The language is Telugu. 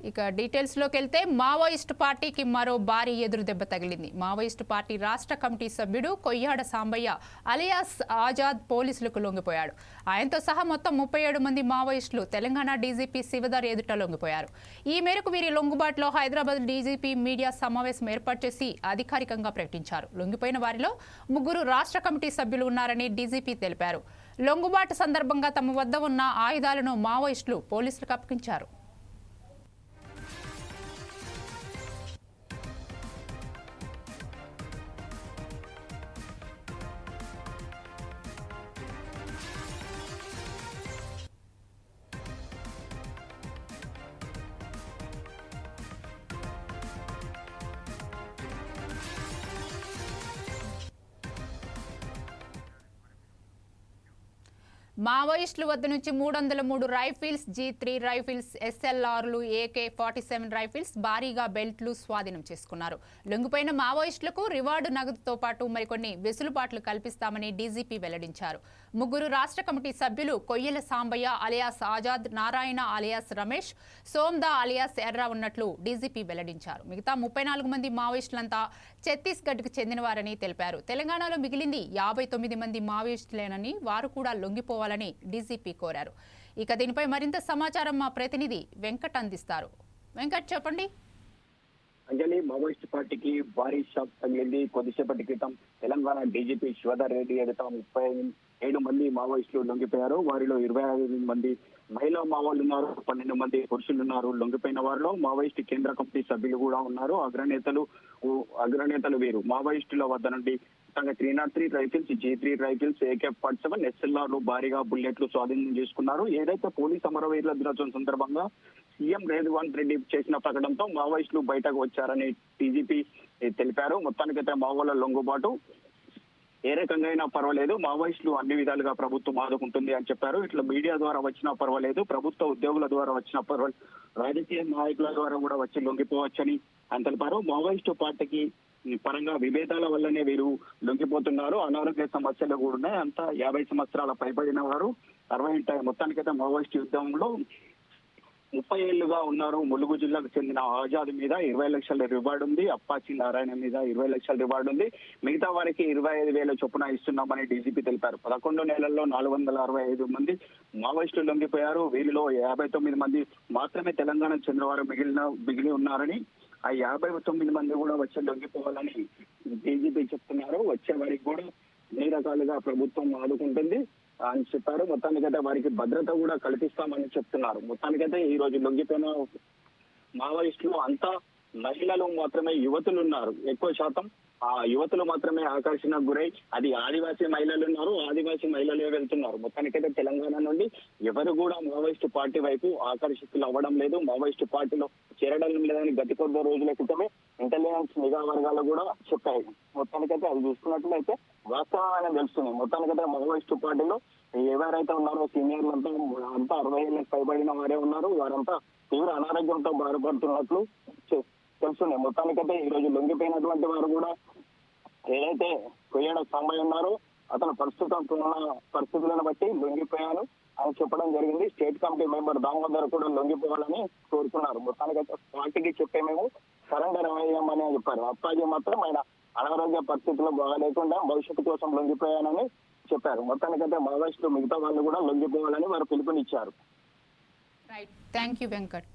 ఇక డీటెయిల్స్లోకి వెళ్తే మావోయిస్టు పార్టీకి మరో భారీ ఎదురు దెబ్బ తగిలింది. మావోయిస్టు పార్టీ రాష్ట్ర కమిటీ సభ్యుడు కొయ్యాడ సాంబయ్య అలియాస్ ఆజాద్ పోలీసులకు లొంగిపోయాడు. ఆయనతో సహా మొత్తం 37 మంది మావోయిస్టులు తెలంగాణ డీజీపీ శివధర్ ఎదుట లొంగిపోయారు. ఈ మేరకు వీరి లొంగుబాటులో హైదరాబాద్ డీజీపీ మీడియా సమావేశం ఏర్పాటు చేసి అధికారికంగా ప్రకటించారు. లొంగిపోయిన వారిలో 3 రాష్ట్ర కమిటీ సభ్యులు ఉన్నారని డీజీపీ తెలిపారు. లొంగుబాటు సందర్భంగా తమ వద్ద ఉన్న ఆయుధాలను మావోయిస్టులు పోలీసులకు అప్పగించారు. మావోయిస్టుల వద్ద నుంచి 303 rifles, G3 rifles, SLRలు, AK-47 rifles, భారీగా బెల్ట్లు స్వాధీనం చేసుకున్నారు. లొంగిపోయిన మావోయిస్టులకు రివార్డు నగదుతో పాటు మరికొన్ని వెసులుబాట్లు కల్పిస్తామని డీజీపీ వెల్లడించారు. 3 రాష్ట్ర కమిటీ సభ్యులు Koyyala Sambaiah alias Azad, Narayana alias Ramesh, Somda alias Erra ఉన్నట్లు డీజీపీ వెల్లడించారు. మిగతా 34 మంది మావోయిస్టులంతా ఛత్తీస్గఢ్కు చెందినవారని తెలిపారు. తెలంగాణలో మిగిలింది 59 మంది మావోయిస్టులేనని, వారు కూడా లొంగిపోవాలని డీజీపీ కోరారు. ఇక దీనిపై మరింత సమాచారం మా ప్రతినిధి వెంకట్ అందిస్తారు. వెంకట్, చెప్పండి. అంజలి, మావోయిస్ట్ పార్టీకి భారీ షాక్ తగిలింది. కొద్దిసేపటి క్రితం తెలంగాణ డీజీపీ శివధర్ రెడ్డి ఎదుట 37 మంది మావోయిస్టులు లొంగిపోయారు. వారిలో 25 మంది మహిళా మావోలు ఉన్నారు, 12 మంది పురుషులు ఉన్నారు. లొంగిపోయిన వారిలో మావోయిస్ట్ కేంద్ర కమిటీ సభ్యులు కూడా ఉన్నారు. అగ్రనేతలు వీరు. మావోయిస్టుల వద్ద నుండి 303 రైఫిల్స్, G3 రైఫిల్స్, AK-47, SLRలు, భారీగా బుల్లెట్లు స్వాధీనం చేసుకున్నారు. ఏదైతే పోలీస్ అమరవీరుల దినోత్సవం సందర్భంగా సీఎం రేవంత్ రెడ్డి చేసిన ప్రకటనతో మావోయిస్టులు బయటకు వచ్చారని డీజీపీ తెలిపారు. మొత్తానికైతే మావోల లొంగుబాటు ఏ రకంగా అయినా పర్వాలేదు, మావోయిస్టులు అన్ని విధాలుగా ప్రభుత్వం ఆదుకుంటుంది అని చెప్పారు. ఇట్లా మీడియా ద్వారా వచ్చినా పర్వాలేదు, ప్రభుత్వ ఉద్యోగుల ద్వారా వచ్చినా పర్వాలేదు, రాజకీయ నాయకుల ద్వారా కూడా వచ్చి లొంగిపోవచ్చని అని తెలిపారు. మావోయిస్టు పార్టీకి పరంగా విభేదాల వల్లనే వీరు లొంగిపోతున్నారు. అనారోగ్య సమస్యలు కూడా ఉన్నాయి. అంతా 50 సంవత్సరాల పైబడిన వారు. 60 మొత్తానికైతే మావోయిస్టు యుద్ధంలో 30 ఏళ్లుగా ఉన్నారు. ములుగు జిల్లాకు చెందిన ఆజాద్ మీద 20 లక్షల రివార్డు ఉంది. అప్పాచి నారాయణ మీద 20 లక్షల రివార్డు ఉంది. మిగతా వారికి 25,000 చొప్పున ఇస్తున్నామని డీజీపీ తెలిపారు. 11 నెలల్లో 465 మంది మావోయిస్టులు లొంగిపోయారు. వీరిలో 59 మంది మాత్రమే తెలంగాణ చెందినవారు మిగిలి ఉన్నారని, ఆ 59 మంది కూడా వచ్చి లొంగిపోవాలని డీజీపీ చెప్తున్నారు. వచ్చే వారికి కూడా అన్ని రకాలుగా ప్రభుత్వం ఆదుకుంటుంది అని చెప్పారు. మొత్తానికైతే వారికి భద్రత కూడా కల్పిస్తామని చెప్తున్నారు. మొత్తానికైతే ఈ రోజు లొంగిపోయిన మావోయిస్టులు అంతా మహిళలు మాత్రమే, యువతులు ఉన్నారు. ఎక్కువ శాతం ఆ యువతులు మాత్రమే ఆకర్షణకు గురై, అది ఆదివాసీ మహిళలు ఉన్నారు, ఆదివాసీ మహిళలే వెళ్తున్నారు. మొత్తానికైతే తెలంగాణ నుండి ఎవరు కూడా మావోయిస్టు పార్టీ వైపు ఆకర్షితులు అవ్వడం లేదు, మావోయిస్టు పార్టీలో చేరడం లేదని గత కొద్ది రోజుల క్రితమే ఇంటెలిజెన్స్ నిఘా వర్గాలు కూడా చెప్పాయి. మొత్తానికైతే అది చూసుకున్నట్లయితే వాస్తవమైన తెలుస్తుంది. మొత్తానికైతే మావోయిస్టు పార్టీలో ఎవరైతే ఉన్నారో సీనియర్లంతా అంతా 60 ఏళ్ళకి పైబడిన వారే ఉన్నారు. వారంతా తీవ్ర అనారోగ్యంతో బాధపడుతున్నట్లు తెలుస్తుంది. మొత్తానికైతే ఈ రోజు లొంగిపోయినటువంటి వారు కూడా ఏదైతే కొయ్యాడ సాంబయ్య ఉన్నారో అతను ప్రస్తుతం ఉన్న పరిస్థితులను బట్టి లొంగిపోయాను అని చెప్పడం జరిగింది. స్టేట్ కమిటీ మెంబర్ దామోదర్ కూడా లొంగిపోవాలని కోరుతున్నారు. మొత్తానికైతే పార్టీకి చెప్పే మేము సరెండర్ అయ్యామని చెప్పారు. అప్పాజీ మాత్రం ఆయన అనారోగ్య పరిస్థితుల్లో బాగాలేకుండా భవిష్యత్తు కోసం లొంగిపోయానని చెప్పారు. మొత్తానికైతే మావోయిస్టులు మిగతా వాళ్ళు కూడా లొంగిపోవాలని వారు పిలుపునిచ్చారు. Right, thank you Venkat.